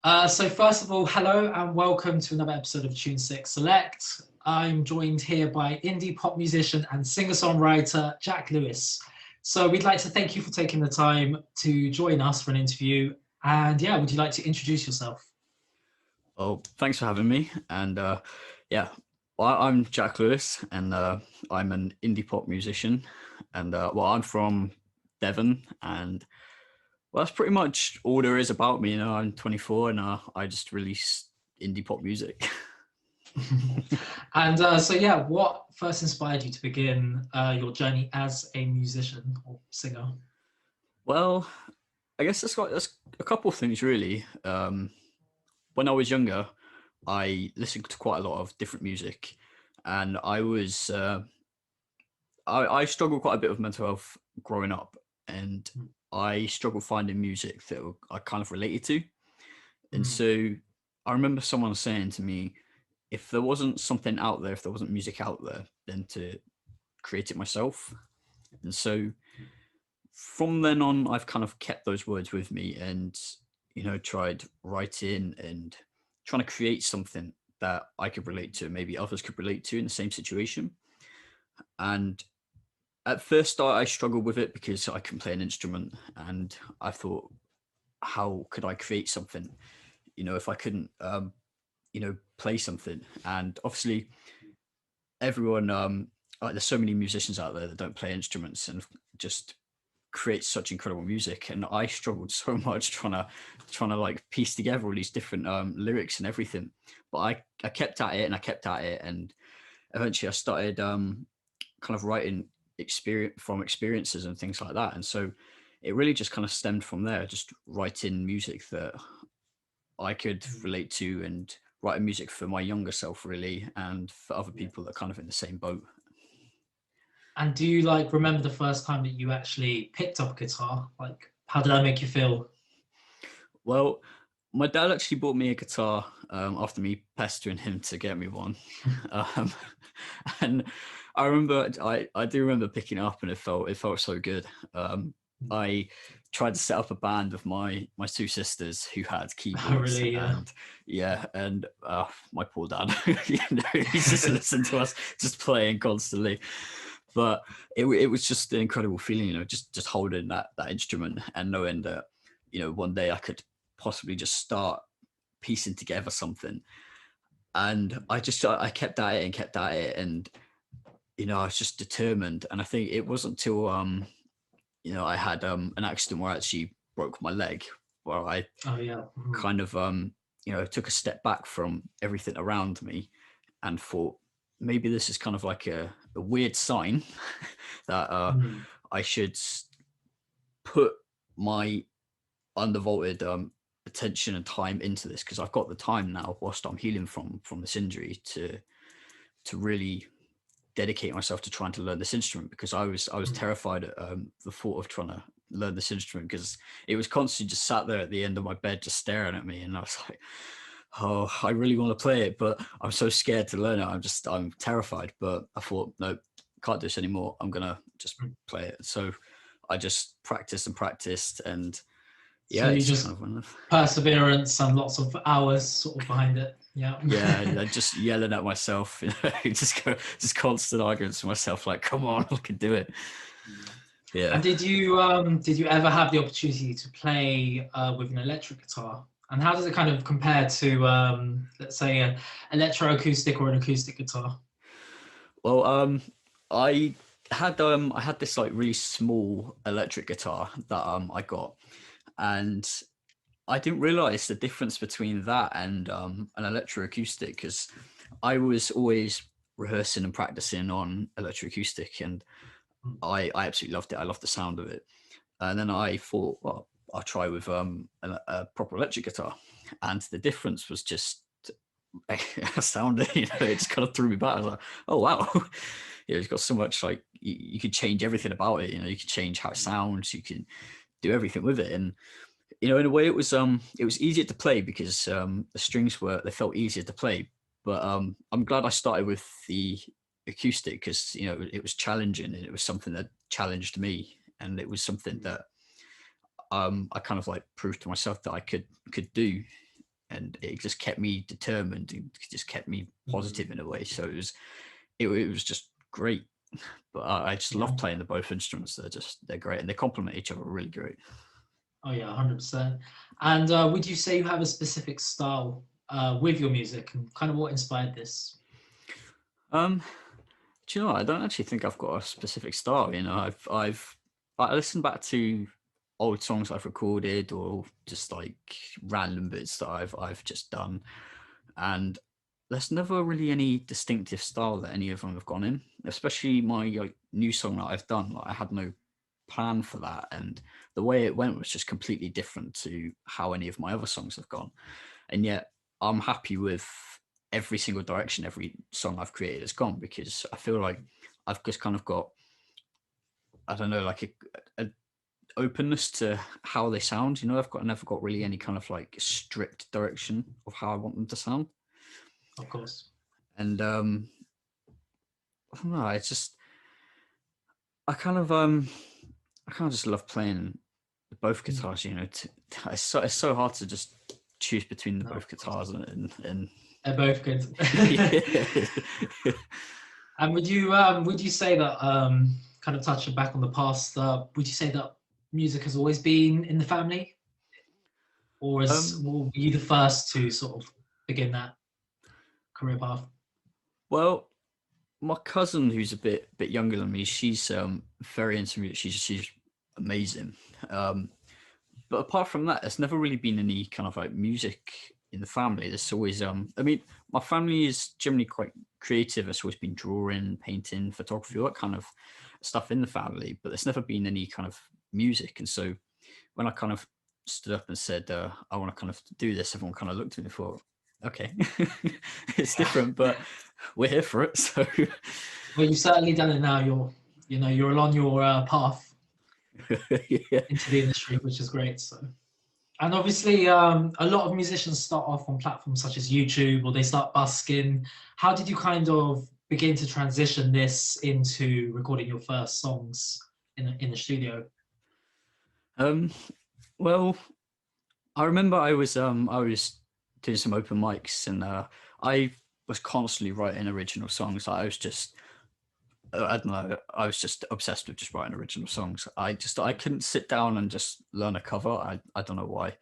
So first of all, hello and welcome to another episode of TuneSick Select. I'm joined here by indie pop musician and singer-songwriter Jak Lewis. So we'd like to thank you for taking the time to join us for an interview. And yeah, would you like to introduce yourself? Oh, thanks for having me. And yeah, I'm Jak Lewis, and I'm an indie pop musician. And I'm from Devon, and that's pretty much all there is about me. I'm 24, and I just release indie pop music. And so yeah, what first inspired you to begin your journey as a musician or singer? Well, I guess that's a couple of things really. When I was younger, I listened to quite a lot of different music, and I struggled quite a bit with mental health growing up, and I struggled finding music that I kind of related to. And Mm. so I remember someone saying to me, if there wasn't something out there, if there wasn't music out there, then to create it myself. And so from then on, I've kind of kept those words with me and, tried writing and trying to create something that I could relate to, maybe others could relate to in the same situation. And at first, I struggled with it because I couldn't play an instrument, and I thought, how could I create something? If I couldn't, play something. And obviously, everyone, there's so many musicians out there that don't play instruments and just create such incredible music. And I struggled so much trying to like piece together all these different lyrics and everything. But I kept at it and I kept at it, and eventually I started kind of writing experiences and things like that. And so it really just kind of stemmed from there, just writing music that I could relate to and writing music for my younger self really, and for other Yeah. people that are kind of in the same boat. And do you like remember the first time that you actually picked up a guitar? Like, how did that make you feel? Well, my dad actually bought me a guitar after me pestering him to get me one. um, and I do remember picking it up, and it felt so good. I tried to set up a band with my two sisters who had Oh, keyboards, really? Yeah. and yeah, and my poor dad, he's just listened to us just playing constantly. But it was just an incredible feeling, just holding that instrument and knowing that, one day I could possibly just start piecing together something. And I kept at it and kept at it, and I was just determined. And I think it wasn't until I had an accident where I actually broke my leg, where I Oh, yeah. Mhm. kind of took a step back from everything around me and thought, maybe this is kind of like a weird sign that Mhm. I should put my undervolted attention and time into this, because I've got the time now whilst I'm healing from this injury to really dedicate myself to trying to learn this instrument, because I was Mhm. terrified at the thought of trying to learn this instrument, because it was constantly just sat there at the end of my bed just staring at me, and I was like, oh, I really want to play it, but I'm so scared to learn it. I'm terrified. But I thought, no, can't do this anymore. I'm gonna just play it. So I just practiced and practiced, and So yeah, you it's kind just of one. perseverance and lots of hours sort of behind it. Yeah. Yeah, just yelling at myself, just constant arguments with myself, like, come on, I can do it. Yeah. And did you ever have the opportunity to play with an electric guitar? And how does it kind of compare to let's say an electroacoustic or an acoustic guitar? Well, I I had this like really small electric guitar that I got, and I didn't realize the difference between that and an electroacoustic, because I was always rehearsing and practicing on electroacoustic, and I absolutely loved it. I loved the sound of it. And then I thought, well, I'll try with a proper electric guitar, and the difference was just astounding. It just kind of threw me back. I was like, oh wow, it's got so much, like you could change everything about it. You could change how it sounds. You can do everything with it, and in a way it was easier to play because the strings they felt easier to play. But I'm glad I started with the acoustic, because it was challenging, and it was something that challenged me, and it was something that I kind of like proved to myself that I could do. and it just kept me determined. It just kept me positive in a way. So it was just great. But I just love playing the both instruments. They're great, and they complement each other really great. Oh yeah, 100%. And would you say you have a specific style with your music, and kind of what inspired this? Do you know what? I don't actually think I've got a specific style. You know, I listen back to old songs I've recorded, or just like random bits that I've just done, and there's never really any distinctive style that any of them have gone in. Especially my like new song that I've done. Like I had no plan for that, and the way it went was just completely different to how any of my other songs have gone. And yet I'm happy with every single direction every song I've created has gone, because I feel like I've just kind of got, I don't know, like a openness to how they sound. You know, never got really any kind of like strict direction of how I want them to sound. Of course. And I don't know, it's just I kind of just love playing both guitars. You know, it's so hard to just choose between the both guitars and they're both good. And would you say that, kind of touching back on the past, would you say that music has always been in the family, or were you the first to sort of begin that career path? Well, my cousin, who's a bit younger than me, she's very into music. She's amazing. But apart from that, there's never really been any kind of like music in the family. There's always I mean, my family is generally quite creative. It's always been drawing, painting, photography, all that kind of stuff in the family, but there's never been any kind of music. And so when I kind of stood up and said I want to kind of do this, everyone kind of looked at me and thought, okay, it's different, but we're here for it. So well, you've certainly done it now. You're on your path into the industry, which is great. So, and obviously, a lot of musicians start off on platforms such as YouTube, or they start busking. How did you kind of begin to transition this into recording your first songs in the studio? Well, I remember I was doing some open mics, and I was constantly writing original songs. I was just I don't know. I was just obsessed with just writing original songs. I couldn't sit down and just learn a cover. I don't know why.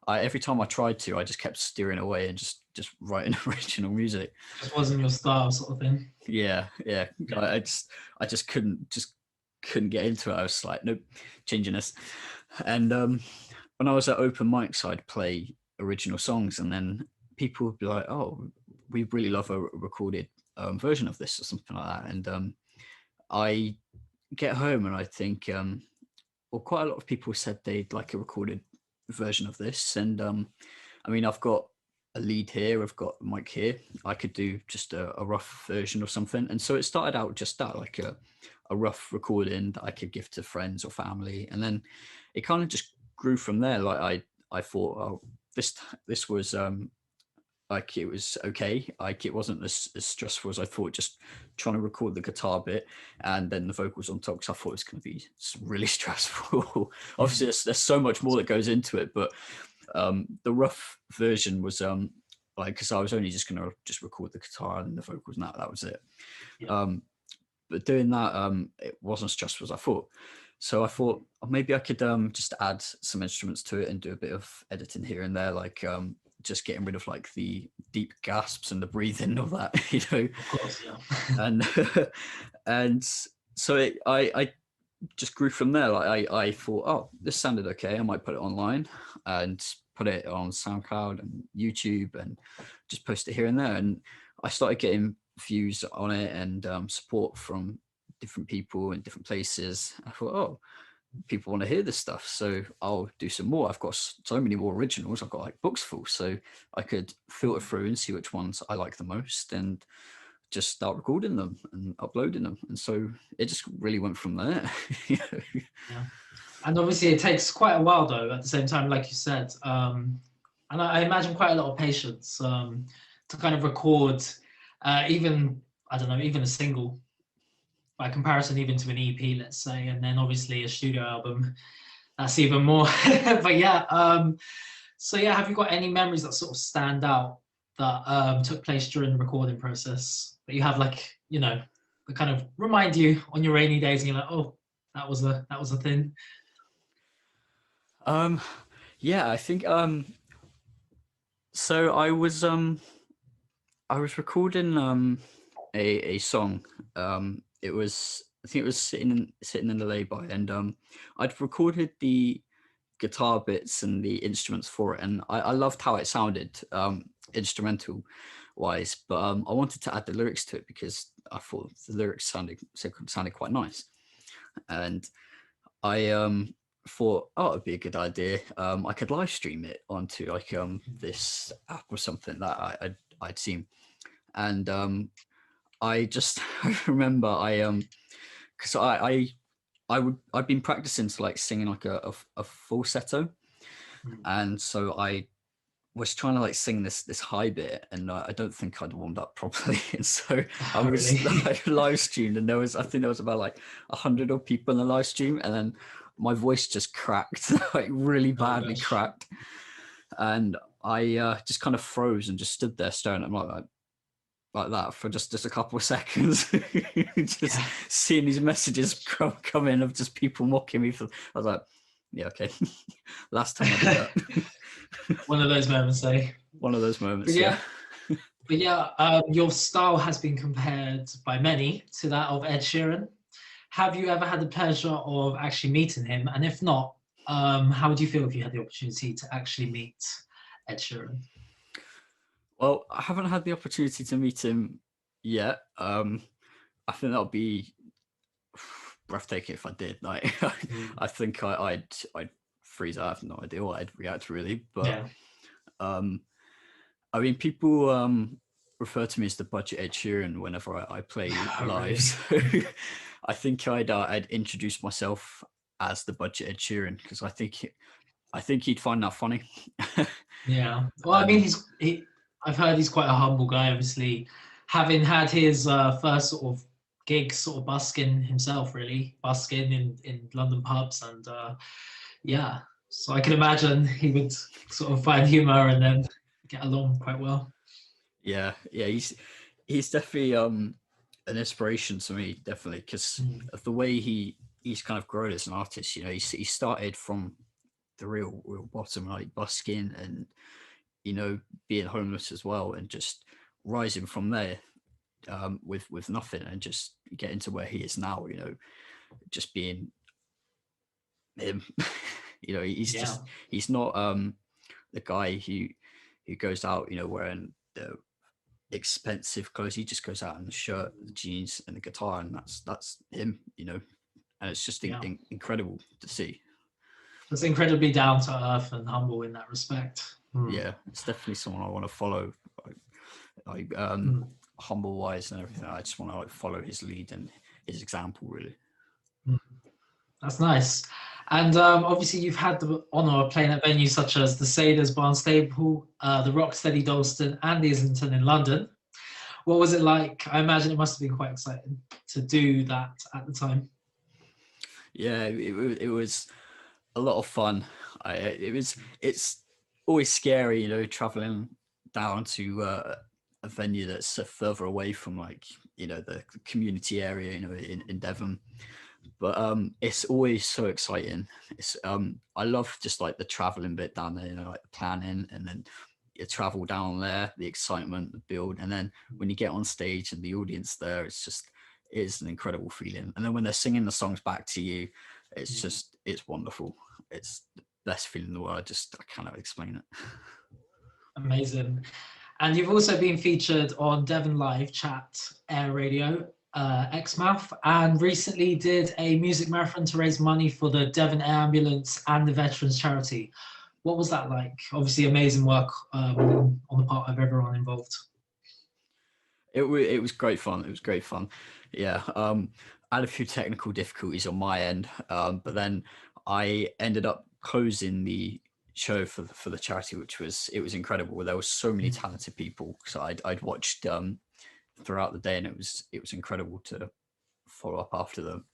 Every time I tried to, I just kept steering away and just writing original music. Just wasn't your style, sort of thing. Yeah. I just couldn't get into it. I was like, nope, changing this. And when I was at open mics, I'd play original songs, and then people would be like, "Oh, we really love a recorded version of this," or something like that. And I get home and I think, well, quite a lot of people said they'd like a recorded version of this. And I mean, I've got a lead here, I've got a mic here. I could do just a rough version or something. And so it started out just that, like a rough recording that I could give to friends or family. And then it kind of just grew from there. Like I thought, oh, this was like, it was okay. Like, it wasn't as stressful as I thought, just trying to record the guitar bit and then the vocals on top, because I thought it was going to be really stressful. Obviously there's so much more that goes into it, but the rough version was like, because I was only just going to just record the guitar and the vocals, and that was it. But doing that, it wasn't stressful as I thought. So I thought, oh, maybe I could just add some instruments to it and do a bit of editing here and there, like just getting rid of like the deep gasps and the breathing and all that, you know. Of course, yeah. and so I just grew from there. Like I thought, oh, this sounded okay. I might put it online and put it on SoundCloud and YouTube and just post it here and there. And I started getting views on it and support from different people in different places. I thought, oh, people want to hear this stuff, so I'll do some more. I've got so many more originals. I've got like books full, so I could filter through and see which ones I like the most and just start recording them and uploading them. And so it just really went from there. You know? Yeah. And obviously it takes quite a while though, at the same time, like you said, and I imagine quite a lot of patience to kind of record even a single, by comparison even to an EP, let's say, and then obviously a studio album, that's even more. But yeah, So yeah, have you got any memories that sort of stand out that took place during the recording process that you have, like, you know, that kind of remind you on your rainy days and you're like, oh, that was a thing. Um, yeah, I think so I was recording a song. It was, I think it was sitting in the lay-by, and I'd recorded the guitar bits and the instruments for it, and I loved how it sounded, instrumental wise, but I wanted to add the lyrics to it because I thought the lyrics sounded quite nice. And I thought, oh, it'd be a good idea. I could live stream it onto like this app or something that I'd seen. And I just I remember because I'd been practicing to like singing like a falsetto, and so I was trying to like sing this high bit, and I don't think I'd warmed up properly, and so I Oh, was really? like, live streamed, and I think there was about like 100 of people in the live stream, and then my voice just cracked, like really Oh badly gosh. cracked, and I just kind of froze and just stood there staring at him like that for just a couple of seconds, just Yeah. seeing these messages come in of just people mocking me for. I was like, yeah, okay, last time I did that. One of those moments, eh? One of those But moments, yeah. yeah, but yeah, your style has been compared by many to that of Ed Sheeran. Have you ever had the pleasure of actually meeting him? And if not, how would you feel if you had the opportunity to actually meet Ed Sheeran? Well, I haven't had the opportunity to meet him yet. I think that would be breathtaking if I did. Like, Mm. I think I'd freeze. I have no idea what I'd react really, but Yeah. um, I mean, people refer to me as the budget Ed Sheeran whenever I play Oh, live. really? So I think I'd introduce myself as the budget Ed Sheeran because I think he'd find that funny. Yeah. Well, I mean, And I've heard he's quite a humble guy, obviously, having had his first sort of gig, sort of busking himself, really, busking in London pubs. And yeah, so I can imagine he would sort of find humor and then get along quite well. yeah, yeah, he's definitely an inspiration to me, definitely, because Mm. of the way he's kind of grown as an artist. You know, he started from the real bottom, like busking and being homeless as well, and just rising from there with nothing, and just getting to where he is now. You know, just being him. Yeah. He's not the guy who goes out, wearing the expensive clothes. He just goes out in the shirt, the jeans, and the guitar, and that's him. And it's just Yeah. incredible to see. Just incredibly down to earth and humble in that respect. Mm. Yeah, it's definitely someone I want to follow, like Mm. humble wise and everything. I just want to like follow his lead and his example, really. Mm. That's nice. And obviously, you've had the honour of playing at venues such as the Saders Barnstaple, the Rocksteady Dalston, and the Islington in London. What was it like? I imagine it must have been quite exciting to do that at the time. Yeah, it was a lot of fun. It's always scary, traveling down to a venue that's further away from like the community area, in Devon. But it's always so exciting. It's I love just like the traveling bit down there, like the planning, and then you travel down there, the excitement, the build, and then when you get on stage and the audience there, it's an incredible feeling. And then when they're singing the songs back to you, it's wonderful. It's the best feeling in the world. I cannot explain it. Amazing. And you've also been featured on Devon Live Chat Air Radio, Exmouth, and recently did a music marathon to raise money for the Devon Air Ambulance and the Veterans Charity. What was that like? Obviously, amazing work on the part of everyone involved. It was great fun. It was great fun. Yeah. I had a few technical difficulties on my end, but then I ended up closing the show for the charity, which was incredible. There were so many talented people. So I'd watched throughout the day, and it was incredible to follow up after them.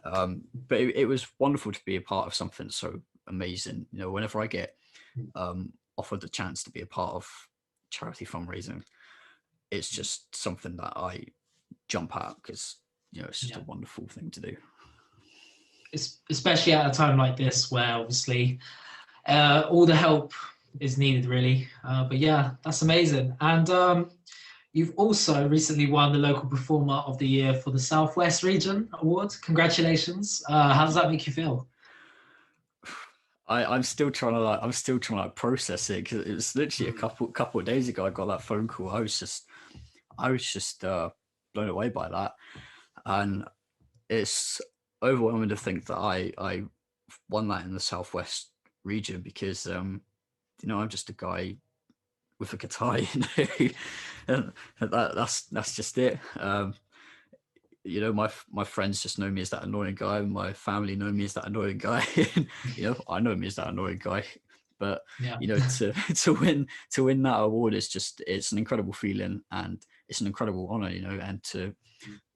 But it was wonderful to be a part of something so amazing. Whenever I get offered the chance to be a part of charity fundraising, it's just something that I jump at because, you know, it's just a wonderful thing to do. Especially at a time like this where obviously all the help is needed, really. But yeah, that's amazing. And you've also recently won the Local Performer of the Year for the Southwest Region Award. Congratulations. How does that make you feel? I'm still trying to process it, because it was literally a couple of days ago I got that phone call. I was just blown away by that, and it's overwhelming to think that I won that in the Southwest region, because you know, I'm just a guy with a guitar, you know, and that's just it. You know, my friends just know me as that annoying guy. My family know me as that annoying guy. You know, I know me as that annoying guy. But you know, to win that award is just, it's an incredible feeling, and it's an incredible honor, you know. And to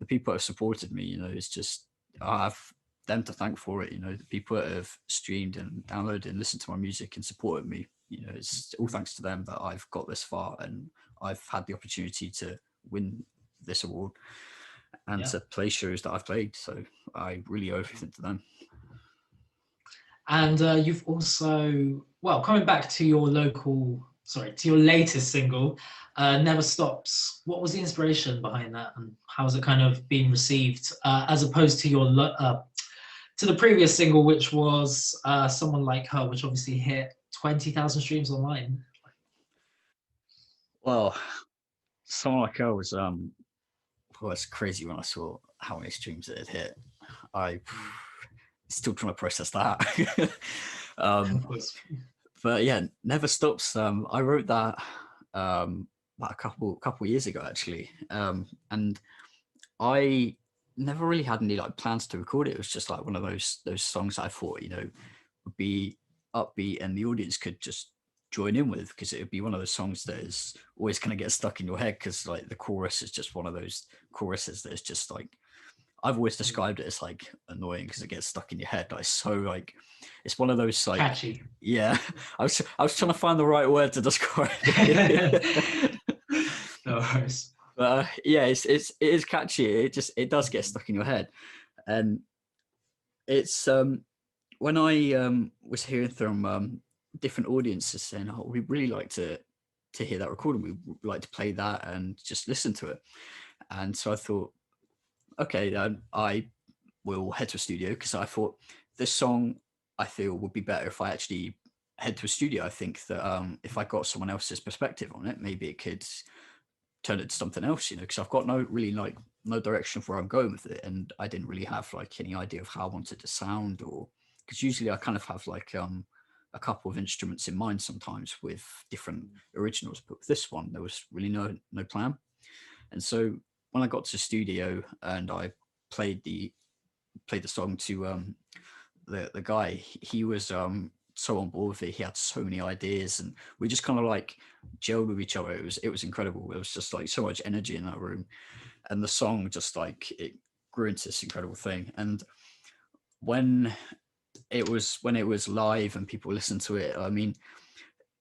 the people that have supported me, you know, it's just, I have them to thank for it. You know, the people that have streamed and downloaded and listened to my music and supported me, you know, it's all thanks to them that I've got this far, and I've had the opportunity to win this award and to play shows that I've played. So I really owe everything to them. And you've also, well, coming back to your latest single, Never Stops. What was the inspiration behind that, and how's it kind of been received, as opposed to your to the previous single, which was Someone Like Her, which obviously hit 20,000 streams online? Well, Someone Like Her was well, it's crazy when I saw how many streams it had hit. I still trying to process that. But yeah, Never Stops. I wrote that about a couple years ago, actually, and I never really had any like plans to record it. It was just like one of those songs I thought, you know, would be upbeat and the audience could just join in with, because it would be one of those songs that is always going to get stuck in your head, because like the chorus is just one of those choruses that is just like, I've always described it as like annoying because it gets stuck in your head. Like, so like, it's one of those like catchy. Yeah, I was trying to find the right word to describe it. No worries. But yeah, it is catchy. It does get stuck in your head, and it's when I was hearing from different audiences saying, "Oh, we'd really like to hear that recording. We'd like to play that and just listen to it." And so I thought, okay, then I will head to a studio, because I thought this song I feel would be better if I actually head to a studio. I think that if I got someone else's perspective on it, maybe it could turn it to something else, you know, because I've got no direction of where I'm going with it, and I didn't really have like any idea of how I wanted to sound, or because usually I kind of have like a couple of instruments in mind sometimes with different originals, but with this one there was really no plan. And so when I got to the studio and I played the song to the guy, he was so on board with it. He had so many ideas, and we just kind of like gelled with each other. It was incredible. It was just like so much energy in that room, and the song just like it grew into this incredible thing. And when it was live and people listened to it, I mean,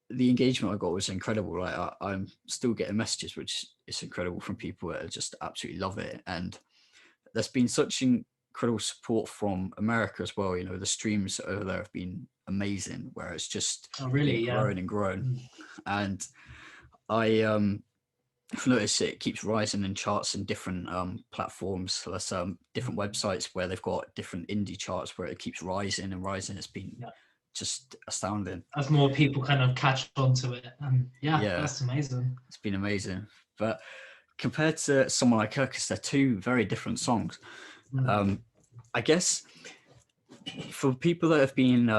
the engagement I got was incredible. Like I'm still getting messages, which is incredible, from people that just absolutely love it. And there's been such incredible support from America as well. You know, the streams over there have been amazing, where it's just grown and grown. And I've noticed it keeps rising in charts in different platforms. So there's different websites where they've got different indie charts where it keeps rising and rising. It's been just astounding. As more people kind of catch on to it. And that's amazing. It's been amazing. But compared to Someone Like Her, because they're two very different songs, I guess for people that have been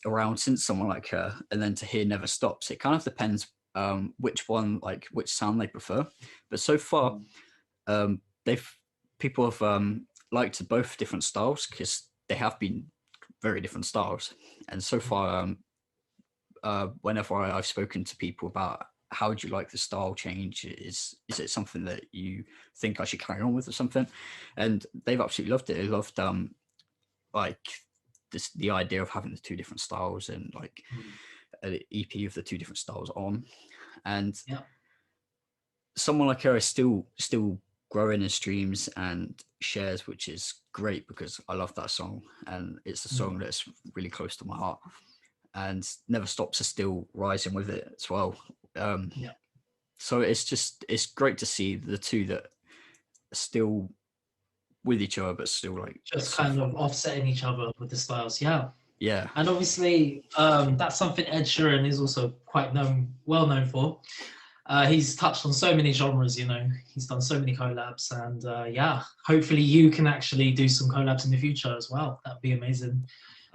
around since Someone Like Her, and then to hear Never Stops, it kind of depends which one, like which sound they prefer. But so far, people have liked both different styles, because they have been very different styles. And so far, whenever I've spoken to people about how would you like the style change, is it something that you think I should carry on with or something, and they've absolutely loved it. They loved like the idea of having the two different styles, and like an EP of the two different styles on, and Yeah. someone like her is still growing in streams and shares, which is great because I love that song, and it's a song that's really close to my heart, and Never Stops is still rising with it as well. Yeah. So it's great to see the two that are still with each other, but still like Just so kind far. of offsetting each other with the styles. Yeah. Yeah, And obviously, that's something Ed Sheeran is also quite well known for. He's touched on so many genres, you know. He's done so many collabs, and yeah, hopefully you can actually do some collabs in the future as well. That'd be amazing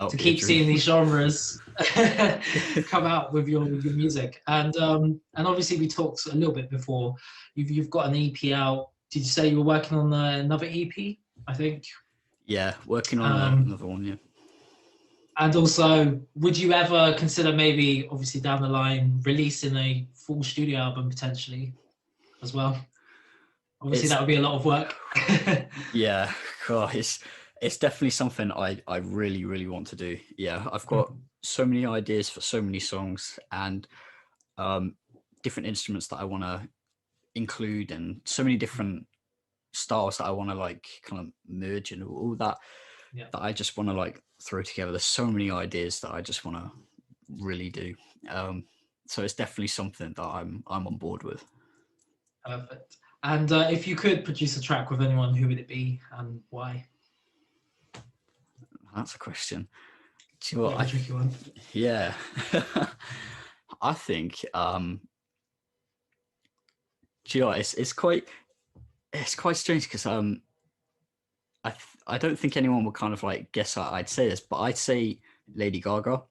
that would to be a keep seeing dream. these genres come out with your music. And obviously we talked a little bit before. You've got an EP out. Did you say you were working on another EP? I think. Yeah, working on another one. Yeah. And also, would you ever consider maybe, obviously down the line, releasing a full studio album potentially as well? Obviously, that would be a lot of work. Yeah, God, it's definitely something I really, really want to do. Yeah, I've got so many ideas for so many songs and different instruments that I want to include, and so many different styles that I want to like kind of merge and all that. Yeah. That I just want to like throw together. There's so many ideas that I just want to really do. So it's definitely something that I'm on board with. Perfect. And if you could produce a track with anyone, who would it be and why? That's a question. Do you know what? A tricky one. Yeah. I think do you know what? It's quite strange because I don't think anyone would kind of like guess I'd say this, but I'd say Lady Gaga.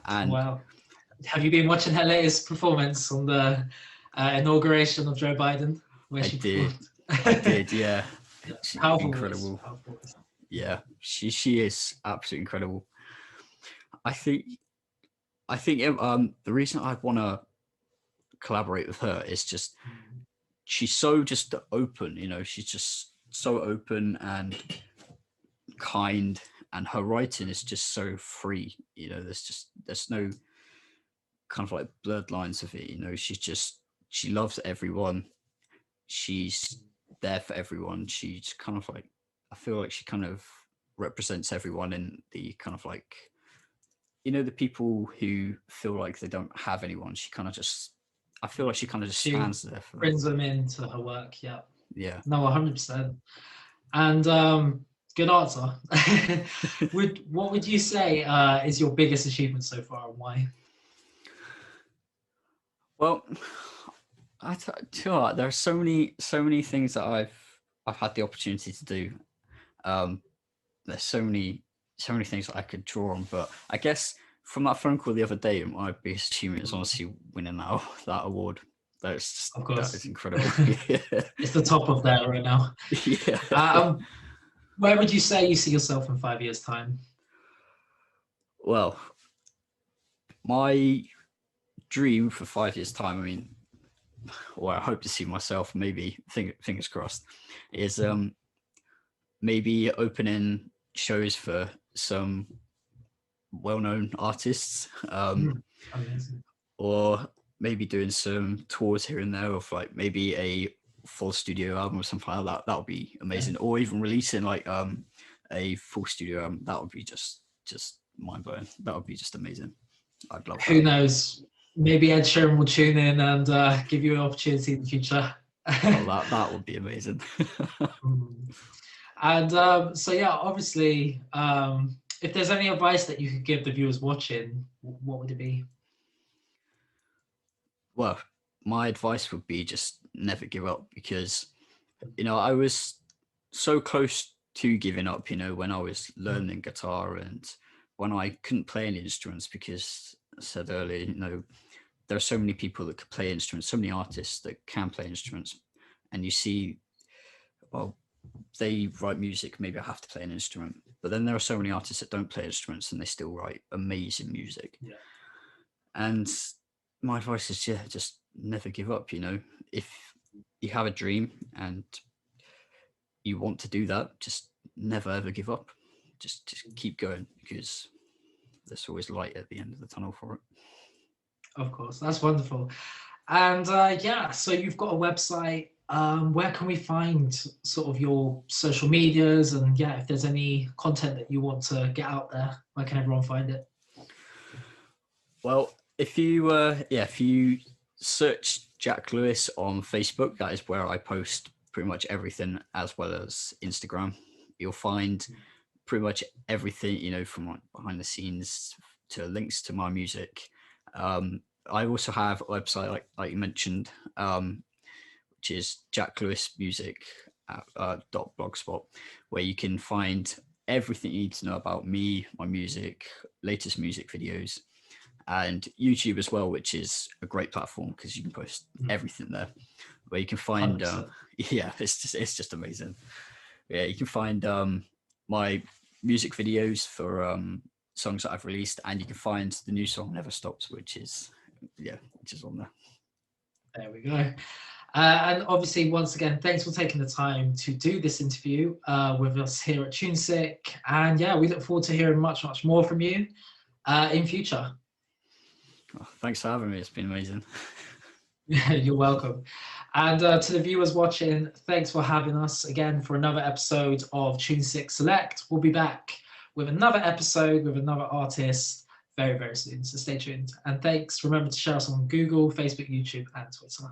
And wow. Have you been watching her latest performance on the inauguration of Joe Biden? Where I she did. performed? I did, yeah. Powerful Incredible. voice. Yeah, she is absolutely incredible. I think the reason I want to collaborate with her is just she's so just open, you know, she's just so open and kind, and her writing is just so free, you know, there's no kind of like blurred lines of it, you know, she loves everyone, she's there for everyone, she's kind of like, I feel like she kind of represents everyone in the kind of like, you know, the people who feel like they don't have anyone, she kind of just, I feel like she kind of just stands there for them. Brings them into her work. Yeah. Yeah. No, 100%. And good answer. What would you say is your biggest achievement so far, and why? Well, there are so many things that I've had the opportunity to do. There's so many things that I could draw on, but I guess from that phone call the other day, my biggest achievement is honestly winning that award. That's just, of course, that is incredible. It's the top of that right now. Yeah. Where would you say you see yourself in 5 years' time? Well, my dream for 5 years' time, I mean, or I hope to see myself, maybe fingers crossed, is maybe opening shows for some well-known artists, or maybe doing some tours here and there of like maybe a full studio album or something like that. That would be amazing. Yeah. Or even releasing like a full studio album. That would be just mind-blowing. That would be just amazing. I'd love that. Who knows? Maybe Ed Sheeran will tune in and give you an opportunity in the future. Oh, that would be amazing. And so yeah, obviously, if there's any advice that you could give the viewers watching, what would it be? Well, my advice would be just never give up, because, you know, I was so close to giving up, you know, when I was learning guitar and when I couldn't play any instruments, because I said earlier, you know, there are so many people that could play instruments, so many artists that can play instruments, and you see, well, they write music, maybe I have to play an instrument, but then there are so many artists that don't play instruments and they still write amazing music. Yeah. And my advice is, yeah, just never give up. You know, if you have a dream and you want to do that, just never ever give up. Just keep going, because there's always light at the end of the tunnel for it. Of course, that's wonderful. And yeah, so you've got a website. Where can we find sort of your social medias? And yeah, if there's any content that you want to get out there, where can everyone find it? Well, if you search Jack Lewis on Facebook, that is where I post pretty much everything, as well as Instagram. You'll find pretty much everything, from like behind the scenes to links to my music. I also have a website, like you mentioned, which is Jack Lewis Music .blogspot, where you can find everything you need to know about me, my music, latest music videos, and YouTube as well, which is a great platform because you can post everything there. Where you can find, yeah, it's just amazing. Yeah, you can find my music videos for songs that I've released, and you can find the new song "Never Stops," which is on there. There we go. And obviously, once again, thanks for taking the time to do this interview with us here at TuneSick. And yeah, we look forward to hearing much, much more from you in future. Oh, thanks for having me. It's been amazing. You're welcome. And to the viewers watching, thanks for having us again for another episode of TuneSick Select. We'll be back with another episode with another artist very, very soon. So stay tuned. And thanks. Remember to share us on Google, Facebook, YouTube, and Twitter.